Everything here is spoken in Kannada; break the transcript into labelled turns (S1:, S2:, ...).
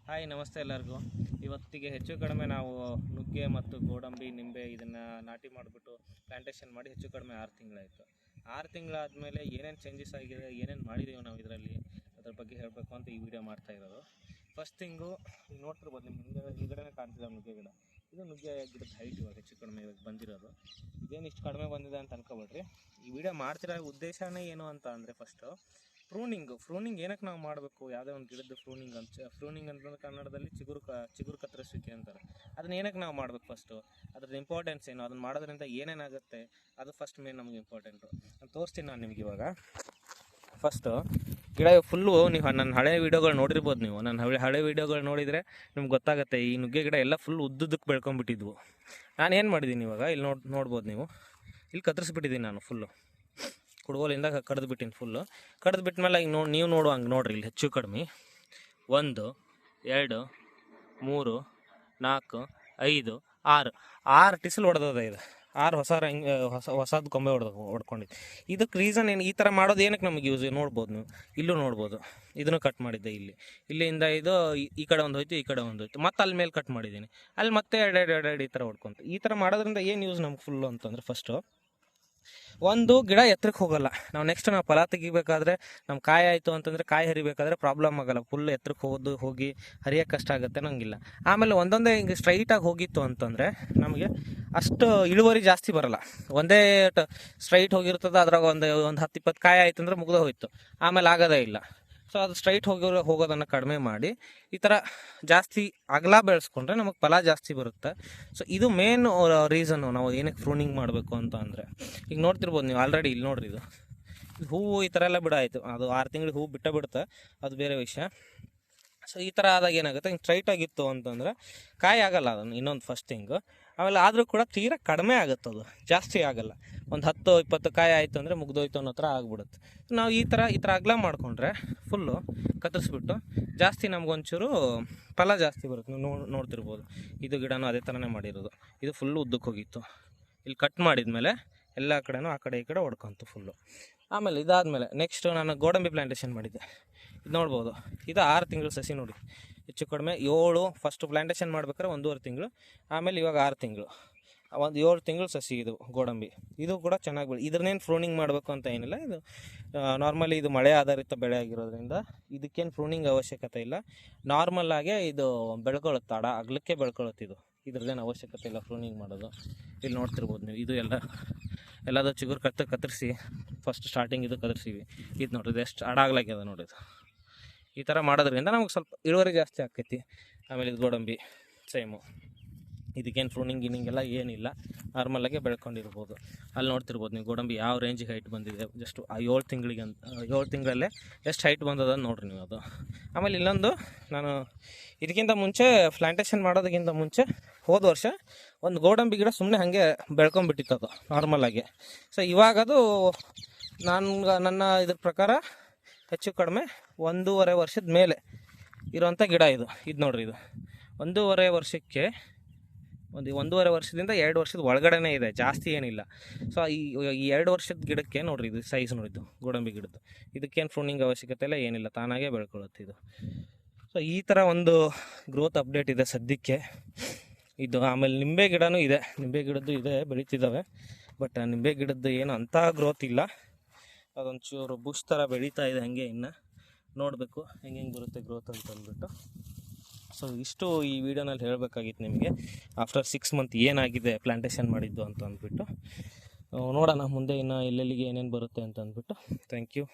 S1: ಹಾಯ್ ನಮಸ್ತೆ ಎಲ್ಲರಿಗೂ. ಇವತ್ತಿಗೆ ಹೆಚ್ಚು ಕಡಿಮೆ ನಾವು ನುಗ್ಗೆ ಮತ್ತು ಗೋಡಂಬಿ ನಿಂಬೆ ಇದನ್ನು ನಾಟಿ ಮಾಡಿಬಿಟ್ಟು ಪ್ಲಾಂಟೇಷನ್ ಮಾಡಿ ಹೆಚ್ಚು ಕಡಿಮೆ 6 ತಿಂಗಳಾಯಿತು. 6 ತಿಂಗಳಾದಮೇಲೆ ಏನೇನು ಚೇಂಜಸ್ ಆಗಿದೆ, ಏನೇನು ಮಾಡಿದ್ದೀವಿ ನಾವು ಇದರಲ್ಲಿ, ಅದ್ರ ಬಗ್ಗೆ ಹೇಳಬೇಕು ಅಂತ ಈ ವಿಡಿಯೋ ಮಾಡ್ತಾ ಇರೋದು. ಫಸ್ಟ್ ಥಿಂಗು ನೋಡ್ತಿರ್ಬೋದು, ನಿಮ್ಮ ಹಿಂಗಡೆ ಕಾಣ್ತಿದೆ ನುಗ್ಗೆ ಗಿಡ. ಇದು ನುಗ್ಗೆ ಗಿಡದ ಹೈಟ್ ಇವಾಗ ಹೆಚ್ಚು ಕಡಿಮೆ ಇವಾಗ ಬಂದಿರೋದು. ಇದೇನು ಇಷ್ಟು ಕಡಿಮೆ ಬಂದಿದೆ ಅಂತ ಅನ್ಕೋಬೇಡ್ರಿ. ಈ ವಿಡಿಯೋ ಮಾಡ್ತಿರೋ ಉದ್ದೇಶನೇ ಏನು ಅಂತ ಅಂದರೆ, ಫಸ್ಟು ಫ್ರೂನಿಂಗ್ ಏನಕ್ಕೆ ನಾವು ಮಾಡಬೇಕು, ಯಾವುದೇ ಒಂದು ಗಿಡದ ಫ್ರೂನಿಂಗ್ ಅಂತಂದ್ರೆ ಕನ್ನಡದಲ್ಲಿ ಚಿಗುರು ಕತ್ತರಿಸುವಿಕೆ ಅಂತಾರೆ. ಅದನ್ನ ಏನಕ್ಕೆ ನಾವು ಮಾಡಬೇಕು, ಫಸ್ಟು ಅದ್ರದ್ದು ಇಂಪಾರ್ಟೆನ್ಸ್ ಏನು, ಅದನ್ನು ಮಾಡೋದ್ರಿಂದ ಏನೇನಾಗುತ್ತೆ, ಅದು ಫಸ್ಟ್ ಮೇನ್ ನಮಗೆ ಇಂಪಾರ್ಟೆಂಟು. ನಾನು ತೋರಿಸ್ತೀನಿ ನಾನು ನಿಮ್ಗೆ ಇವಾಗ. ಫಸ್ಟು ಗಿಡ ಫುಲ್ಲು ನೀವು ನನ್ನ ಹಳೆ ವೀಡಿಯೋಗಳು ನೋಡಿರ್ಬೋದು. ನೀವು ನನ್ನ ಹಳೆ ವೀಡಿಯೋಗಳು ನೋಡಿದರೆ ನಿಮ್ಗೆ ಗೊತ್ತಾಗುತ್ತೆ. ಈ ನುಗ್ಗೆ ಗಿಡ ಎಲ್ಲ ಫುಲ್ ಉದ್ದುದ್ದಕ್ಕೆ ಬೆಳ್ಕೊಂಡ್ಬಿಟ್ಟಿದ್ವು. ನಾನು ಏನು ಮಾಡಿದ್ದೀನಿ ಇವಾಗ ಇಲ್ಲಿ ನೋಡ್ಬೋದು ನೀವು. ಇಲ್ಲಿ ಕತ್ತರಿಸ್ಬಿಟ್ಟಿದ್ದೀನಿ ನಾನು ಫುಲ್ಲು, ಕುಡ್ಗೋಲಿಂದ ಕಡ್ದುಬಿಟ್ಟಿನಿ ಫುಲ್ಲು. ಕಡ್ದುಬಿಟ್ಮೇಲೆ ಈಗ ನೀವು ನೋಡುವಂಗೆ ನೋಡ್ರಿ, ಇಲ್ಲಿ ಹೆಚ್ಚು ಕಡಿಮೆ 1 2 3 4 5 6 ಟಿಸಲ್ ಹೊಡೆದದ. ಇದು 6 ಹೊಸದು ಕೊಂಬೆ ಹೊಡ್ಕೊಂಡಿದ್ದು. ಇದಕ್ಕೆ ರೀಸನ್ ಏನು, ಈ ಥರ ಮಾಡೋದು ಏನಕ್ಕೆ ನಮಗೆ ಯೂಸ್ ನೋಡ್ಬೋದು ನೀವು. ಇಲ್ಲೂ ನೋಡ್ಬೋದು, ಇದನ್ನು ಕಟ್ ಮಾಡಿದ್ದೆ. ಇಲ್ಲಿಂದ ಇದು ಈ ಕಡೆ ಒಂದು ಹೋಯ್ತು, ಈ ಕಡೆ ಒಂದು ಹೋಯ್ತು, ಮತ್ತೆ ಅಲ್ಲಿ ಮೇಲೆ ಕಟ್ ಮಾಡಿದ್ದೀನಿ. ಅಲ್ಲಿ ಮತ್ತೆ ಎರಡು ಈ ಥರ ಹೊಡ್ಕೊಂತು. ಈ ಥರ ಮಾಡೋದ್ರಿಂದ ಏನು ಯೂಸ್ ನಮ್ಗೆ ಫುಲ್ಲು ಅಂತಂದರೆ, ಫಸ್ಟು ಒಂದು ಗಿಡ ಎತ್ತರಕ್ಕೆ ಹೋಗಲ್ಲ. ನಾವು ಫಲ ತೆಗಿಬೇಕಾದ್ರೆ ನಮ್ಮ ಕಾಯಿ ಆಯಿತು ಅಂತಂದರೆ, ಕಾಯಿ ಹರಿಬೇಕಾದ್ರೆ ಪ್ರಾಬ್ಲಮ್ ಆಗಲ್ಲ. ಫುಲ್ ಎತ್ತರಕ್ಕೆ ಹೋಗಿ ಹರಿಯೋಕ್ಕೆ ಕಷ್ಟ ಆಗುತ್ತೆ ನಂಗಿಲ್ಲ. ಆಮೇಲೆ ಒಂದೊಂದೇ ಹಿಂಗೆ ಸ್ಟ್ರೈಟಾಗಿ ಹೋಗಿತ್ತು ಅಂತಂದರೆ ನಮಗೆ ಅಷ್ಟು ಇಳುವರಿ ಜಾಸ್ತಿ ಬರಲ್ಲ. ಒಂದೇ ಸ್ಟ್ರೈಟ್ ಹೋಗಿರ್ತದೆ, ಅದ್ರಾಗ ಒಂದು 10-20 ಕಾಯಿ ಆಯ್ತು ಅಂದರೆ ಮುಗ್ದು ಹೋಯ್ತು, ಆಮೇಲೆ ಆಗೋದೇ ಇಲ್ಲ. ಸೊ ಅದು ಸ್ಟ್ರೈಟ್ ಹೋಗೋದನ್ನು ಕಡಿಮೆ ಮಾಡಿ ಈ ಥರ ಜಾಸ್ತಿ ಅಗಲ ಬೆಳೆಸ್ಕೊಂಡ್ರೆ ನಮಗೆ ಫಲ ಜಾಸ್ತಿ ಬರುತ್ತೆ. ಸೊ ಇದು ಮೇನ್ ರೀಸನ್ನು ನಾವು ಏನಕ್ಕೆ ಪ್ರೂನಿಂಗ್ ಮಾಡಬೇಕು ಅಂತ ಅಂದರೆ. ಈಗ ನೋಡ್ತಿರ್ಬೋದು ನೀವು ಆಲ್ರೆಡಿ, ಇಲ್ಲಿ ನೋಡ್ರಿ, ಇದು ಹೂವು ಈ ಥರ ಎಲ್ಲ ಬಿಡಾಯಿತು. ಅದು 6 ತಿಂಗಳಿಗೆ ಹೂವು ಬಿಡುತ್ತೆ, ಅದು ಬೇರೆ ವಿಷಯ. ಸೊ ಈ ಥರ ಆದಾಗ ಏನಾಗುತ್ತೆ, ಹಿಂಗೆ ಸ್ಟ್ರೈಟಾಗಿತ್ತು ಅಂತಂದರೆ ಕಾಯಿ ಆಗಲ್ಲ ಅದನ್ನು, ಇನ್ನೊಂದು ಫಸ್ಟ್ ಥಿಂಗು. ಆಮೇಲೆ ಆದರೂ ಕೂಡ ತೀರಾ ಕಡಿಮೆ ಆಗುತ್ತೆ, ಅದು ಜಾಸ್ತಿ ಆಗಲ್ಲ. ಒಂದು 10-20 ಕಾಯಿ ಆಯಿತು ಅಂದರೆ ಮುಗ್ದೋಯ್ತು ಅನ್ನೋ ಥರ ಆಗ್ಬಿಡುತ್ತೆ. ನಾವು ಈ ಥರ ಅಗಲ ಮಾಡಿಕೊಂಡ್ರೆ ಫುಲ್ಲು ಕತ್ತರಿಸ್ಬಿಟ್ಟು ಜಾಸ್ತಿ ನಮಗೊಂಚೂರು ಫಲ ಜಾಸ್ತಿ ಬರುತ್ತೆ. ನೀವು ನೋಡ್ತಿರ್ಬೋದು, ಇದು ಗಿಡನೂ ಅದೇ ಥರನೇ ಮಾಡಿರೋದು. ಇದು ಫುಲ್ಲು ಉದ್ದಕ್ಕೆ ಹೋಗಿತ್ತು. ಇಲ್ಲಿ ಕಟ್ ಮಾಡಿದ್ಮೇಲೆ ಎಲ್ಲ ಕಡೆನೂ ಆ ಕಡೆ ಈ ಕಡೆ ಹೊಡ್ಕೊಂತು ಫುಲ್ಲು. ಆಮೇಲೆ ಇದಾದಮೇಲೆ ನೆಕ್ಸ್ಟು ನಾನು ಗೋಡಂಬಿ ಪ್ಲಾಂಟೇಷನ್ ಮಾಡಿದ್ದೆ. ಇದು ನೋಡ್ಬೋದು, ಇದು 6 ತಿಂಗಳು ಸಸಿ. ನೋಡಿ, ಹೆಚ್ಚು ಕಡಿಮೆ 7 ಫಸ್ಟ್ ಪ್ಲಾಂಟೇಷನ್ ಮಾಡ್ಬೇಕಾದ್ರೆ 1.5 ತಿಂಗಳು, ಆಮೇಲೆ ಇವಾಗ 6 ತಿಂಗಳು, ಒಂದು 7 ತಿಂಗಳು ಸಸಿ ಇದು ಗೋಡಂಬಿ. ಇದು ಕೂಡ ಚೆನ್ನಾಗಿ ಇದ್ರನ್ನೇನು ಪ್ರೂನಿಂಗ್ ಮಾಡಬೇಕು ಅಂತ ಏನಿಲ್ಲ. ಇದು ನಾರ್ಮಲಿ ಇದು ಮಳೆ ಆಧಾರಿತ ಬೆಳೆ ಆಗಿರೋದ್ರಿಂದ ಇದಕ್ಕೇನು ಪ್ರೂನಿಂಗ್ ಅವಶ್ಯಕತೆ ಇಲ್ಲ. ನಾರ್ಮಲ್ಲಾಗೆ ಇದು ಬೆಳ್ಕೊಳ್ಳುತ್ತೆ, ಅಗಲಕ್ಕೆ ಬೆಳ್ಕೊಳ್ಳುತ್ತೆ. ಇದ್ರದ್ದೇನು ಅವಶ್ಯಕತೆ ಇಲ್ಲ ಪ್ರೂನಿಂಗ್ ಮಾಡೋದು. ಇಲ್ಲಿ ನೋಡ್ತಿರ್ಬೋದು ನೀವು, ಇದು ಎಲ್ಲದೂ ಚಿಗುರು ಕತ್ತರಿಸಿ ಫಸ್ಟ್ ಸ್ಟಾರ್ಟಿಂಗ್ ಇದು ಕತ್ತರಿಸಿವಿ. ಇದು ನೋಡ್ರಿ, ಇದು ಎಷ್ಟು ಅಡಾಗ್ಲಾಗ್ಯದ ನೋಡಿ. ಇದು ಈ ಥರ ಮಾಡೋದ್ರಿಂದ ನಮಗೆ ಸ್ವಲ್ಪ ಇಳುವರಿ ಜಾಸ್ತಿ ಆಕೈತಿ. ಆಮೇಲೆ ಇದು ಗೋಡಂಬಿ ಸೇಮು, ಇದಕ್ಕೇನು ಪ್ರೂನಿಂಗ್ ಎಲ್ಲ ಏನಿಲ್ಲ, ನಾರ್ಮಲಾಗೆ ಬೆಳ್ಕೊಂಡಿರ್ಬೋದು. ಅಲ್ಲಿ ನೋಡ್ತಿರ್ಬೋದು ನೀವು ಗೋಡಂಬಿ ಯಾವ ರೇಂಜಿಗೆ ಹೈಟ್ ಬಂದಿದೆ. ಜಸ್ಟ್ 7 ತಿಂಗಳಲ್ಲೇ ಎಷ್ಟು ಹೈಟ್ ಬಂದದ ನೋಡ್ರಿ ನೀವು ಅದು. ಆಮೇಲೆ ಇಲ್ಲೊಂದು, ನಾನು ಇದಕ್ಕಿಂತ ಮುಂಚೆ ಪ್ಲಾಂಟೇಷನ್ ಮಾಡೋದಕ್ಕಿಂತ ಮುಂಚೆ ಹೋದ ವರ್ಷ ಒಂದು ಗೋಡಂಬಿ ಗಿಡ ಸುಮ್ಮನೆ ಹಾಗೆ ಬೆಳ್ಕೊಂಬಿಟ್ಟಿತ್ತು ಅದು ನಾರ್ಮಲಾಗಿ. ಸೊ ಇವಾಗ ಅದು ನನ್ನ ಇದ್ರ ಪ್ರಕಾರ ಹೆಚ್ಚು ಕಡಿಮೆ 1.5 ವರ್ಷದ ಮೇಲೆ ಇರೋವಂಥ ಗಿಡ ಇದು ನೋಡ್ರಿ. ಇದು 1.5 ವರ್ಷಕ್ಕೆ, 1.5 ವರ್ಷದಿಂದ 2 ವರ್ಷದ ಒಳಗಡೆನೇ ಇದೆ, ಜಾಸ್ತಿ ಏನಿಲ್ಲ. ಸೊ ಈ 2 ವರ್ಷದ ಗಿಡಕ್ಕೆ ನೋಡ್ರಿ, ಇದು ಸೈಜ್ ನೋಡಿದ್ದು ಗೋಡಂಬಿ ಗಿಡದ್ದು. ಇದಕ್ಕೇನು ಪ್ರೂನಿಂಗ್ ಅವಶ್ಯಕತೆ ಇಲ್ಲ, ಏನಿಲ್ಲ, ತಾನಾಗೇ ಬೆಳ್ಕೊಳ್ಳುತ್ತೆ ಇದು. ಸೊ ಈ ಥರ ಒಂದು ಗ್ರೋತ್ ಅಪ್ಡೇಟ್ ಇದೆ ಸದ್ಯಕ್ಕೆ ಇದು. ಆಮೇಲೆ ನಿಂಬೆ ಗಿಡನೂ ಇದೆ, ನಿಂಬೆ ಗಿಡದ್ದು ಇದೆ, ಬೆಳೀತಿದ್ದಾವೆ. ಬಟ್ ನಿಂಬೆ ಗಿಡದ್ದು ಏನು ಅಂಥ ಗ್ರೋತ್ ಇಲ್ಲ, ಅದೊಂಚೂರು ಬುಷ್ ಥರ ಬೆಳೀತಾ ಇದೆ. ಹಾಗೆ ಇನ್ನು ನೋಡಬೇಕು ಹೆಂಗೆ ಬರುತ್ತೆ ಗ್ರೋತ್ ಅಂತ ಅಂದ್ಬಿಟ್ಟು. ಸೊ ಇಷ್ಟು ಈ ವಿಡಿಯೋನಲ್ಲಿ ಹೇಳಬೇಕಾಗಿತ್ತು ನಿಮಗೆ. ಆಫ್ಟರ್ 6 ಮಂತ್ ಏನಾಗಿದೆ ಪ್ಲಾಂಟೇಷನ್ ಮಾಡಿದ್ದು ಅಂತ ಅಂದ್ಬಿಟ್ಟು. ನೋಡೋಣ ಮುಂದೆ ಇನ್ನು ಎಲ್ಲೆಲ್ಲಿಗೆ ಏನೇನು ಬರುತ್ತೆ ಅಂತ ಅಂದ್ಬಿಟ್ಟು. Thank you.